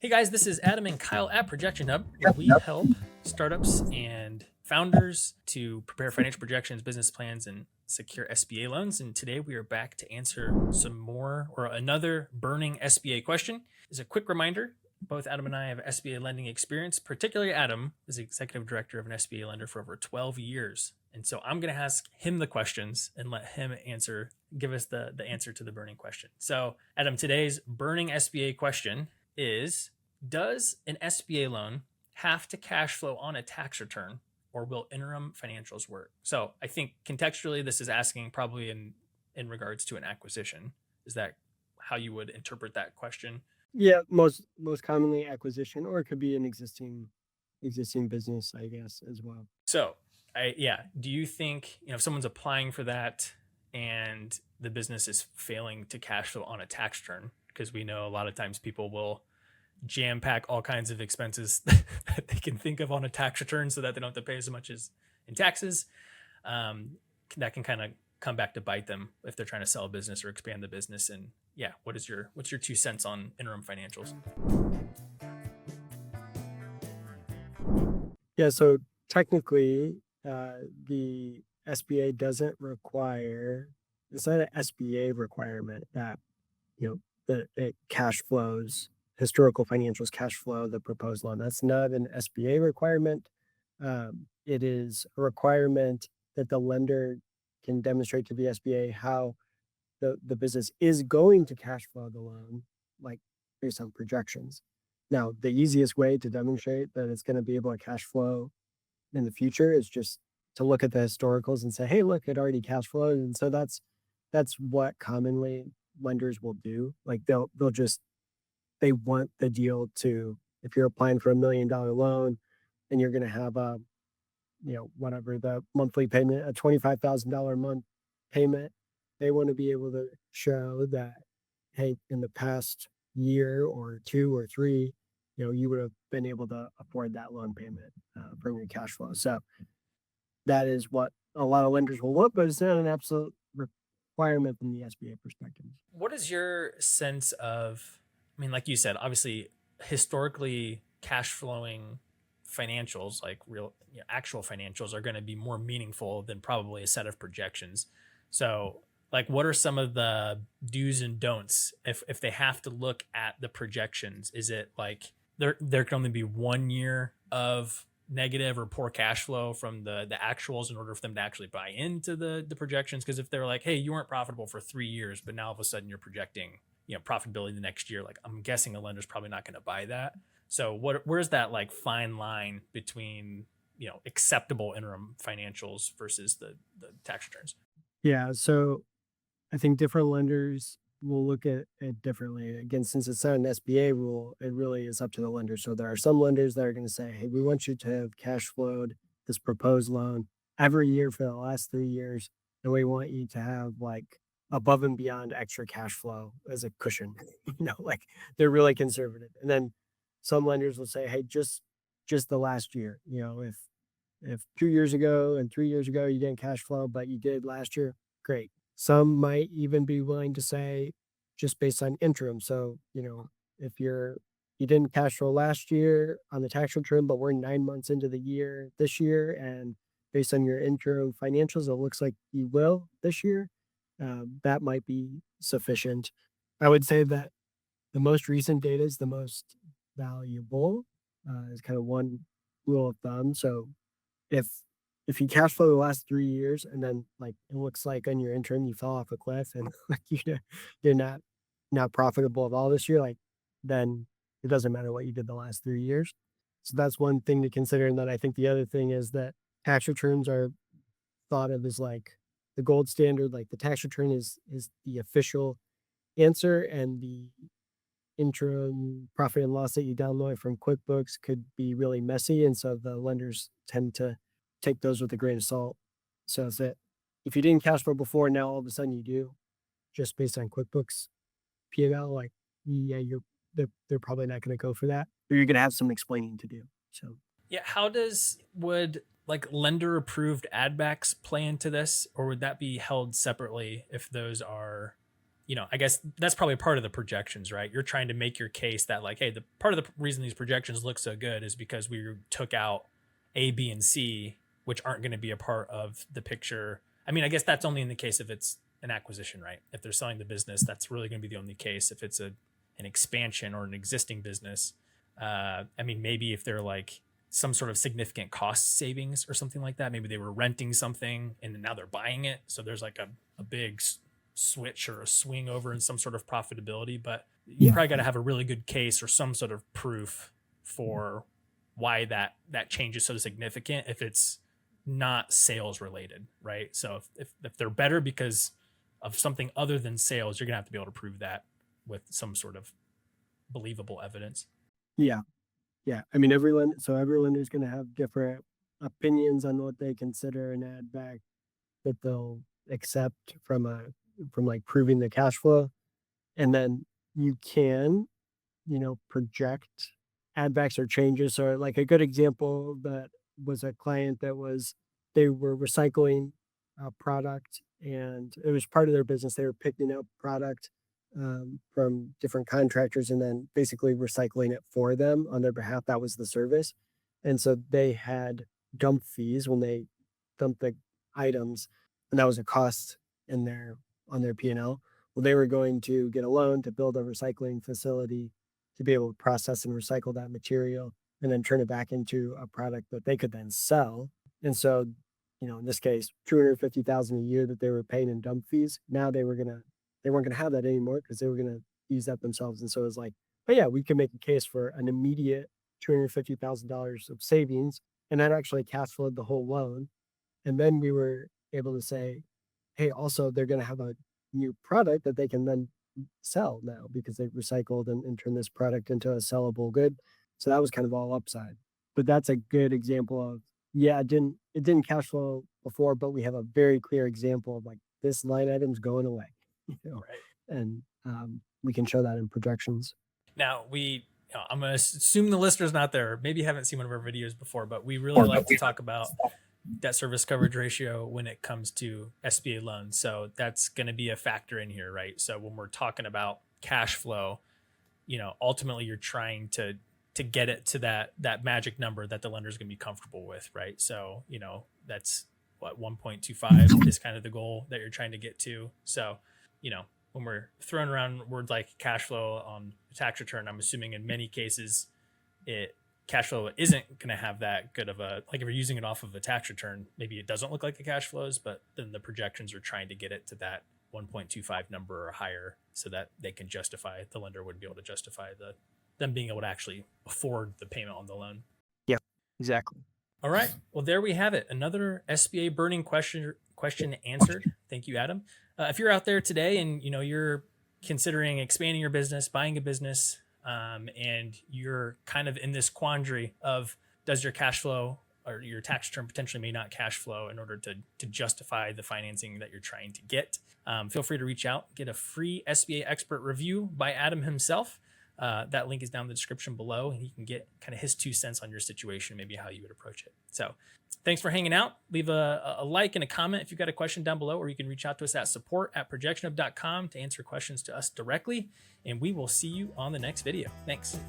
Hey guys, this is Adam and Kyle at ProjectionHub, where we help startups and founders to prepare financial projections, business plans, and secure SBA loans. And today we are back to answer some more or another burning SBA question. As a quick reminder, both Adam and I have SBA lending experience. Particularly Adam is executive director of an SBA lender for over 12 years. And so I'm going to ask him the questions and let him give us the answer to the burning question. So Adam, today's burning SBA question is, does an SBA loan have to cash flow on a tax return, or will interim financials work? So I think contextually, this is asking probably in regards to an acquisition. Is that how you would interpret that question? Yeah, most commonly acquisition, or it could be an existing business, I guess, as well. So do you think, if someone's applying for that and the business is failing to cash flow on a tax return, because we know a lot of times people will jam pack all kinds of expenses that they can think of on a tax return so that they don't have to pay as much as in taxes. That can kind of come back to bite them if they're trying to sell a business or expand the business. And what's your 2 cents on interim financials? Yeah, so technically, the SBA doesn't require. It's not an SBA requirement that that it cash flows, historical financials cash flow the proposed loan. That's not an SBA requirement. It is a requirement that the lender can demonstrate to the SBA how the business is going to cash flow the loan, like based on projections. Now, the easiest way to demonstrate that it's going to be able to cash flow in the future is just to look at the historicals and say, hey, look, it already cash flowed. And so that's what commonly lenders will do. Like they want the deal to, if you're applying for $1 million loan and you're going to have whatever the monthly payment, a $25,000 a month payment, they want to be able to show that, hey, in the past year or 2 or 3, you would have been able to afford that loan payment from your cash flow. So that is what a lot of lenders will want, but it's not an absolute requirement from the SBA perspective. What is your sense of, like you said, obviously historically cash flowing financials, like real actual financials, are going to be more meaningful than probably a set of projections. So like, what are some of the do's and don'ts if they have to look at the projections? Is it like there can only be 1 year of negative or poor cash flow from the actuals in order for them to actually buy into the projections? Because if they're like, hey, you weren't profitable for 3 years, but now all of a sudden you're projecting profitability the next year, like, I'm guessing a lender's probably not going to buy that. So where's that like fine line between acceptable interim financials versus the tax returns? Yeah, so I think different lenders will look at it differently. Again, since it's not an SBA rule, it really is up to the lender. So there are some lenders that are going to say, hey, we want you to have cash flowed this proposed loan every year for the last 3 years. And we want you to have like above and beyond extra cash flow as a cushion. Like they're really conservative. And then some lenders will say, hey, just the last year, if 2 years ago and 3 years ago you didn't cash flow, but you did last year, great. Some might even be willing to say just based on interim. So, if you didn't cash flow last year on the tax return, but we're 9 months into the year this year, and based on your interim financials, it looks like you will this year, that might be sufficient. I would say that the most recent data is the most valuable, is kind of one rule of thumb. So if you cash flow the last 3 years and then like it looks like on your interim you fell off a cliff and like you're not profitable at all this year, like then it doesn't matter what you did the last 3 years. So that's one thing to consider. And then I think the other thing is that tax returns are thought of as like the gold standard. Like the tax return is the official answer, and the interim profit and loss that you download from QuickBooks could be really messy. And so the lenders tend to take those with a grain of salt. So is that if you didn't cash flow before, now all of a sudden you do, just based on QuickBooks P&L, like, yeah, they're probably not going to go for that, or you're going to have some explaining to do. So Yeah, would like lender approved add backs play into this, or would that be held separately if those are I guess that's probably part of the projections, right? You're trying to make your case that like, hey, the part of the reason these projections look so good is because we took out A, B, and C, which aren't going to be a part of the picture. I mean, I guess that's only in the case if it's an acquisition, right? If they're selling the business, that's really going to be the only case. If it's an expansion or an existing business, I mean, maybe if they're like some sort of significant cost savings or something like that, maybe they were renting something and now they're buying it. So there's like a big switch or a swing over in some sort of profitability, but you probably got to have a really good case or some sort of proof for why that change is so significant if it's not sales related, right? So if they're better because of something other than sales, you're gonna have to be able to prove that with some sort of believable evidence. Yeah. Yeah. I mean, every lender is going to have different opinions on what they consider an add back that they'll accept from like proving the cash flow. And then you can, project add backs or changes. Or like a good example that was a client they were recycling a product and it was part of their business. They were picking up product from different contractors and then basically recycling it for them on their behalf. That was the service. And so they had dump fees when they dumped the items, and that was a cost in their on their P&L. Well, they were going to get a loan to build a recycling facility to be able to process and recycle that material and then turn it back into a product that they could then sell. And so, in this case, 250,000 a year that they were paying in dump fees. Now they weren't gonna have that anymore because they were gonna use that themselves. And so it was like, but yeah, we can make a case for an immediate $250,000 of savings, and that actually cash flowed the whole loan. And then we were able to say, hey, also they're gonna have a new product that they can then sell now because they recycled and turned this product into a sellable good. So that was kind of all upside. But that's a good example of, yeah, it didn't cash flow before, but we have a very clear example of like this line item's going away. Right. And we can show that in projections. Now I'm going to assume the listener's not there. Maybe you haven't seen one of our videos before, but we really like to talk about debt service coverage ratio when it comes to SBA loans. So that's going to be a factor in here, right? So when we're talking about cash flow, ultimately you're trying to get it to that magic number that the lender is going to be comfortable with, right? So, that's what 1.25 is kind of the goal that you're trying to get to. So, when we're throwing around words like cash flow on a tax return, I'm assuming in many cases cash flow isn't going to have that good of a, like if you're using it off of a tax return, maybe it doesn't look like the cash flows, but then the projections are trying to get it to that 1.25 number or higher so that they can justify, the lender would be able to justify them being able to actually afford the payment on the loan. Yeah, exactly. All right. Well, there we have it. Another SBA burning question answered. Thank you, Adam. If you're out there today and you're considering expanding your business, buying a business, and you're kind of in this quandary of does your cash flow or your tax return potentially may not cash flow in order to justify the financing that you're trying to get, feel free to reach out, get a free SBA expert review by Adam himself. That link is down in the description below, and he can get kind of his 2 cents on your situation, maybe how you would approach it. So thanks for hanging out. Leave a like and a comment if you've got a question down below, or you can reach out to us at support@projectionhub.com to answer questions to us directly. And we will see you on the next video. Thanks.